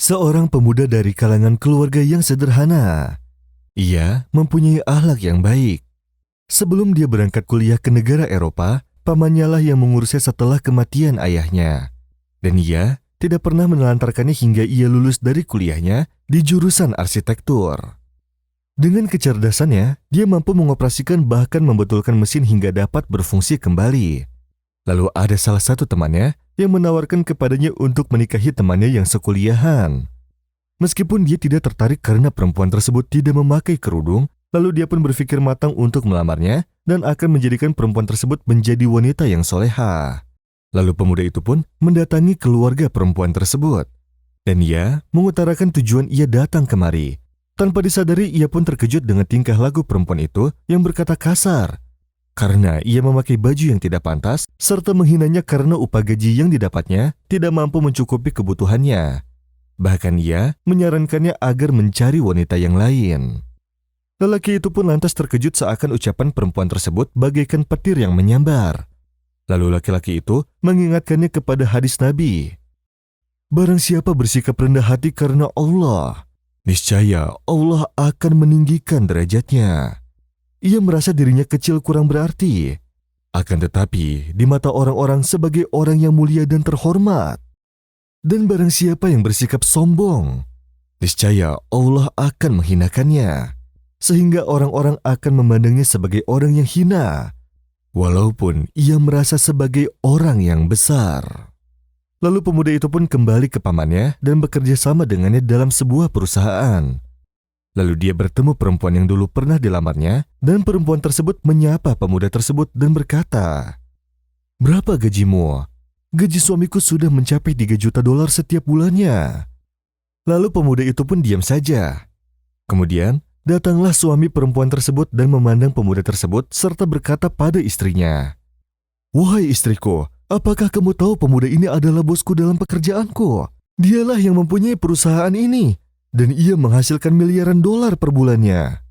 Seorang pemuda dari kalangan keluarga yang sederhana. Ia mempunyai akhlak yang baik. Sebelum dia berangkat kuliah ke negara Eropa, pamannya lah yang mengurusnya setelah kematian ayahnya. Dan ia tidak pernah menelantarkannya hingga ia lulus dari kuliahnya di jurusan arsitektur. Dengan kecerdasannya, dia mampu mengoperasikan bahkan membetulkan mesin hingga dapat berfungsi kembali. Lalu ada salah satu temannya yang menawarkan kepadanya untuk menikahi temannya yang sekuliahan. Meskipun dia tidak tertarik karena perempuan tersebut tidak memakai kerudung, lalu dia pun berpikir matang untuk melamarnya dan akan menjadikan perempuan tersebut menjadi wanita yang soleha. Lalu pemuda itu pun mendatangi keluarga perempuan tersebut. Dan ia mengutarakan tujuan ia datang kemari. Tanpa disadari, ia pun terkejut dengan tingkah laku perempuan itu yang berkata kasar. Karena ia memakai baju yang tidak pantas, serta menghinanya karena upah gaji yang didapatnya tidak mampu mencukupi kebutuhannya. Bahkan ia menyarankannya agar mencari wanita yang lain. Lelaki itu pun lantas terkejut seakan ucapan perempuan tersebut bagaikan petir yang menyambar. Lalu laki-laki itu mengingatkannya kepada hadis Nabi. Barang siapa bersikap rendah hati karena Allah, niscaya Allah akan meninggikan derajatnya. Ia merasa dirinya kecil kurang berarti, akan tetapi di mata orang-orang sebagai orang yang mulia dan terhormat. Dan barang siapa yang bersikap sombong, niscaya Allah akan menghinakannya, sehingga orang-orang akan memandangnya sebagai orang yang hina, walaupun ia merasa sebagai orang yang besar. Lalu pemuda itu pun kembali ke pamannya dan bekerja sama dengannya dalam sebuah perusahaan. Lalu dia bertemu perempuan yang dulu pernah dilamarnya, dan perempuan tersebut menyapa pemuda tersebut dan berkata, "Berapa gajimu?" "Gaji suamiku sudah mencapai $3 juta setiap bulannya." Lalu pemuda itu pun diam saja. Kemudian datanglah suami perempuan tersebut dan memandang pemuda tersebut serta berkata pada istrinya, "Wahai istriku, apakah kamu tahu pemuda ini adalah bosku dalam pekerjaanku? Dialah yang mempunyai perusahaan ini. Dan ia menghasilkan miliaran dolar per bulannya."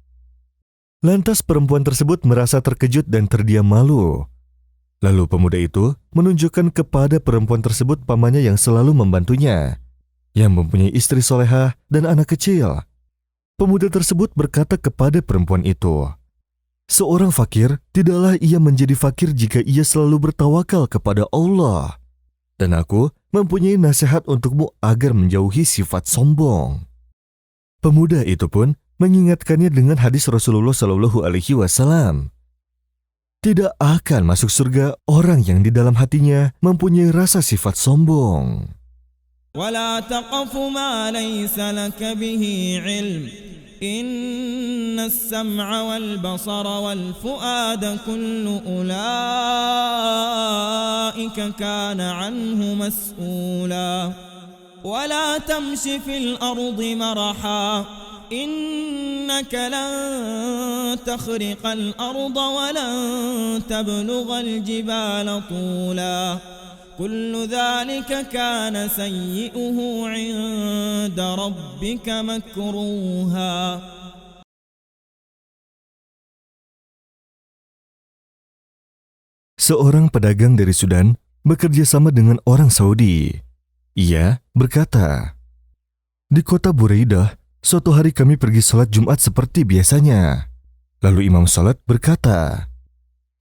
Lantas perempuan tersebut merasa terkejut dan terdiam malu. Lalu pemuda itu menunjukkan kepada perempuan tersebut pamannya yang selalu membantunya, yang mempunyai istri soleha dan anak kecil. Pemuda tersebut berkata kepada perempuan itu, "Seorang fakir, tidaklah ia menjadi fakir jika ia selalu bertawakal kepada Allah. Dan aku mempunyai nasihat untukmu agar menjauhi sifat sombong." Pemuda itu pun mengingatkannya dengan hadis Rasulullah SAW. Tidak akan masuk surga orang yang di dalam hatinya mempunyai rasa sifat sombong. ولا تقف ما ليس لك به علم إن السمع والبصر والفؤاد كل أولئك كان عنه مسؤولا ولا تمش في الأرض مرحا إنك لن تخرق الأرض ولن تبلغ الجبال طولا كل ذلك كان سيئه عند ربك مكروها. Seorang pedagang dari Sudan bekerja sama dengan orang Saudi. Ia berkata, "Di kota Buraidah, suatu hari kami pergi sholat Jumat seperti biasanya. Lalu imam sholat berkata,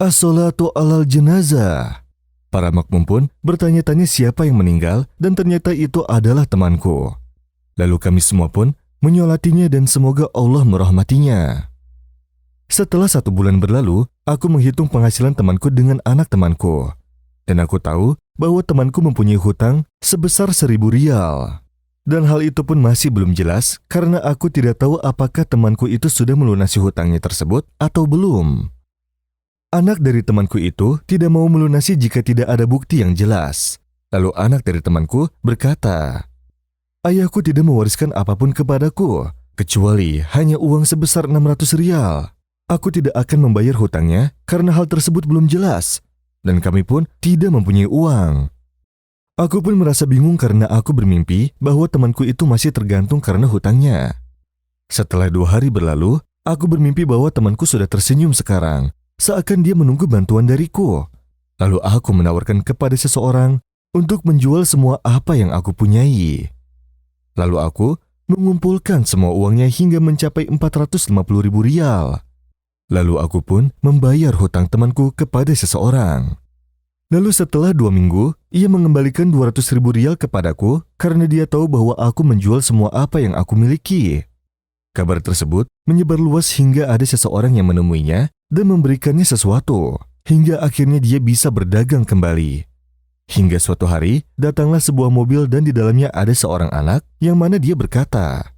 'As-sholatu alal jenazah.' Para makmum pun bertanya-tanya siapa yang meninggal dan ternyata itu adalah temanku. Lalu kami semua pun menyolatinya dan semoga Allah merahmatinya. Setelah 1 bulan berlalu, aku menghitung penghasilan temanku dengan anak temanku. Dan aku tahu bahwa temanku mempunyai hutang sebesar 1.000 rial. Dan hal itu pun masih belum jelas karena aku tidak tahu apakah temanku itu sudah melunasi hutangnya tersebut atau belum. Anak dari temanku itu tidak mau melunasi jika tidak ada bukti yang jelas. Lalu anak dari temanku berkata, "Ayahku tidak mewariskan apapun kepadaku, kecuali hanya uang sebesar 600 rial. Aku tidak akan membayar hutangnya karena hal tersebut belum jelas. Dan kami pun tidak mempunyai uang." Aku pun merasa bingung karena aku bermimpi bahwa temanku itu masih tergantung karena hutangnya. Setelah 2 hari berlalu, aku bermimpi bahwa temanku sudah tersenyum sekarang, seakan dia menunggu bantuan dariku. Lalu aku menawarkan kepada seseorang untuk menjual semua apa yang aku punyai. Lalu aku mengumpulkan semua uangnya hingga mencapai 450.000 rial. Lalu aku pun membayar hutang temanku kepada seseorang. Lalu setelah 2 minggu, ia mengembalikan 200.000 rial kepadaku karena dia tahu bahwa aku menjual semua apa yang aku miliki. Kabar tersebut menyebar luas hingga ada seseorang yang menemuinya dan memberikannya sesuatu, hingga akhirnya dia bisa berdagang kembali. Hingga suatu hari, datanglah sebuah mobil dan di dalamnya ada seorang anak yang mana dia berkata,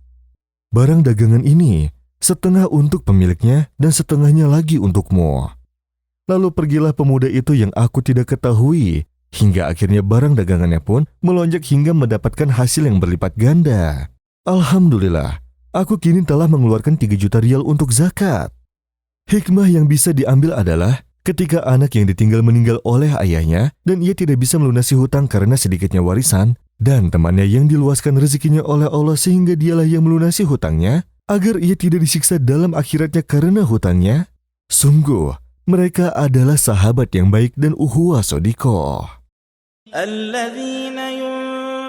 "Barang dagangan ini, setengah untuk pemiliknya dan setengahnya lagi untukmu." Lalu pergilah pemuda itu yang aku tidak ketahui, hingga akhirnya barang dagangannya pun melonjak hingga mendapatkan hasil yang berlipat ganda. Alhamdulillah, aku kini telah mengeluarkan 3 juta rial untuk zakat. Hikmah yang bisa diambil adalah ketika anak yang ditinggal meninggal oleh ayahnya dan ia tidak bisa melunasi hutang karena sedikitnya warisan, dan temannya yang diluaskan rezekinya oleh Allah sehingga dialah yang melunasi hutangnya, agar ia tidak disiksa dalam akhiratnya karena hutangnya, sungguh mereka adalah sahabat yang baik dan uhuwah shodiqoh.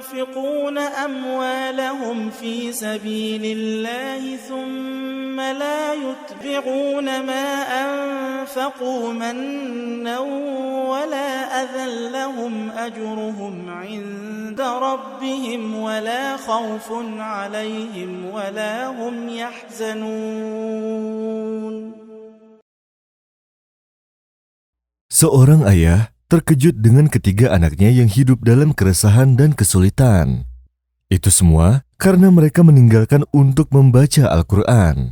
ينفقون أموالهم في سبيل الله ثم لا يتبعون ما أنفقوا منا ولا أذى لهم أجرهم عند ربهم ولا خوف عليهم ولا هم يحزنون. Seorang ayah terkejut dengan ketiga anaknya yang hidup dalam keresahan dan kesulitan. Itu semua karena mereka meninggalkan untuk membaca Al-Quran.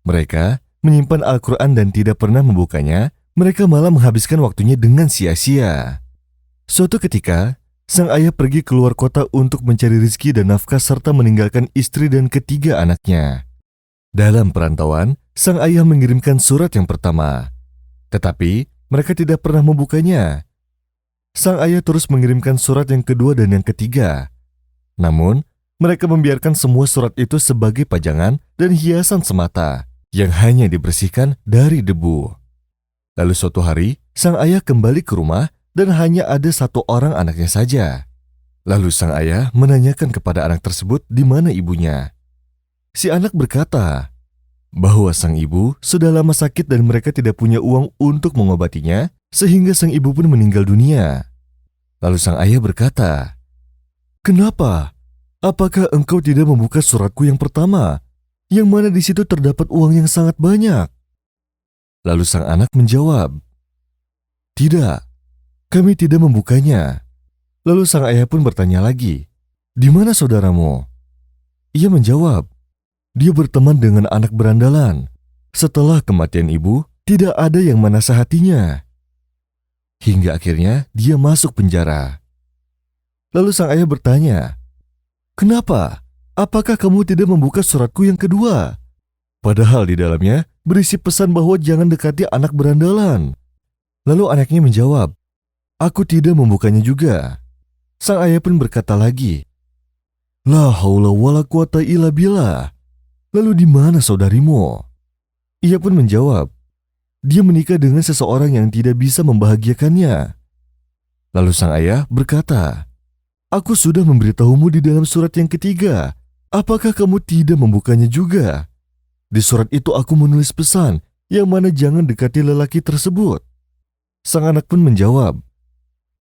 Mereka menyimpan Al-Quran dan tidak pernah membukanya, mereka malah menghabiskan waktunya dengan sia-sia. Suatu ketika, sang ayah pergi keluar kota untuk mencari rezeki dan nafkah serta meninggalkan istri dan ketiga anaknya. Dalam perantauan, sang ayah mengirimkan surat yang pertama. Tetapi, mereka tidak pernah membukanya. Sang ayah terus mengirimkan surat yang kedua dan yang ketiga. Namun, mereka membiarkan semua surat itu sebagai pajangan dan hiasan semata yang hanya dibersihkan dari debu. Lalu suatu hari, sang ayah kembali ke rumah dan hanya ada 1 orang anaknya saja. Lalu sang ayah menanyakan kepada anak tersebut di mana ibunya. Si anak berkata bahwa sang ibu sudah lama sakit dan mereka tidak punya uang untuk mengobatinya, sehingga sang ibu pun meninggal dunia. Lalu sang ayah berkata, "Kenapa? Apakah engkau tidak membuka suratku yang pertama, yang mana di situ terdapat uang yang sangat banyak?" Lalu sang anak menjawab, "Tidak, kami tidak membukanya." Lalu sang ayah pun bertanya lagi, "Di mana saudaramu?" Ia menjawab, "Dia berteman dengan anak berandalan. Setelah kematian ibu, tidak ada yang menasihatinya." Hingga akhirnya dia masuk penjara. Lalu sang ayah bertanya, "Kenapa? Apakah kamu tidak membuka suratku yang kedua? Padahal di dalamnya berisi pesan bahwa jangan dekati anak berandalan." Lalu anaknya menjawab, "Aku tidak membukanya juga." Sang ayah pun berkata lagi, "La haula wala quwata illa billah. Lalu di mana saudarimu?" Ia pun menjawab, "Dia menikah dengan seseorang yang tidak bisa membahagiakannya." Lalu sang ayah berkata, "Aku sudah memberitahumu di dalam surat yang ketiga. Apakah kamu tidak membukanya juga? Di surat itu aku menulis pesan yang mana jangan dekati lelaki tersebut." Sang anak pun menjawab,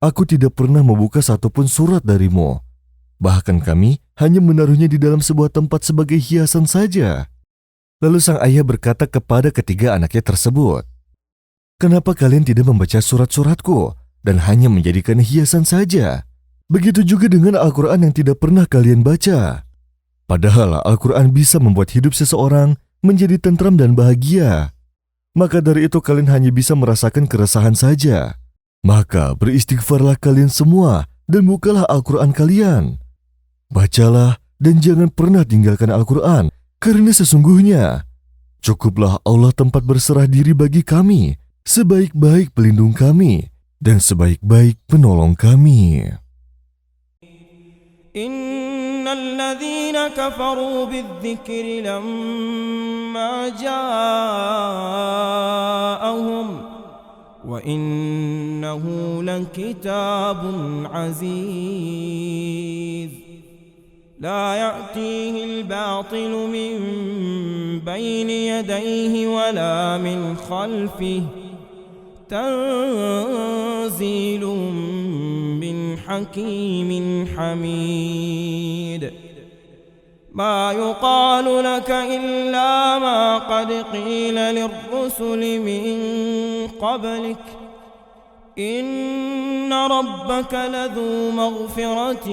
"Aku tidak pernah membuka satupun surat darimu. Bahkan kami hanya menaruhnya di dalam sebuah tempat sebagai hiasan saja." Lalu sang ayah berkata kepada ketiga anaknya tersebut, "Kenapa kalian tidak membaca surat-suratku dan hanya menjadikan hiasan saja? Begitu juga dengan Al-Quran yang tidak pernah kalian baca. Padahal Al-Quran bisa membuat hidup seseorang menjadi tentram dan bahagia. Maka dari itu kalian hanya bisa merasakan keresahan saja. Maka beristighfarlah kalian semua dan bukalah Al-Quran kalian. Bacalah dan jangan pernah tinggalkan Al-Quran, karena sesungguhnya cukuplah Allah tempat berserah diri bagi kami, sebaik-baik pelindung kami dan sebaik-baik penolong kami." Innal ladzina kafaru bidzikri lamma ja'ahum wa innahu lakitabun aziz لا يأتيه الباطل من بين يديه ولا من خلفه تنزيل من حكيم حميد ما يقال لك إلا ما قد قيل للرسل من قبلك إن ربك لذو مغفرة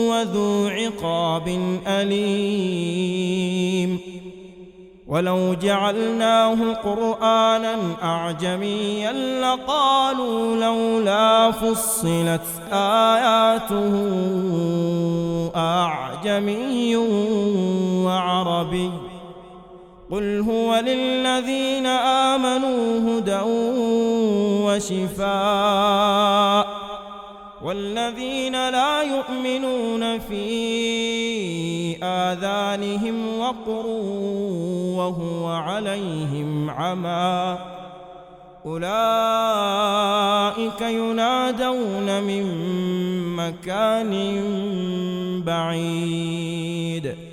وذو عقاب أليم ولو جعلناه قرآنا أعجميا لقالوا لولا فصلت آياته أعجمي وعربي قل هو للذين آمنوا هدى وشفاء والذين لا يؤمنون في آذانهم وقر وهو عليهم عمى أولئك ينادون من مكان بعيد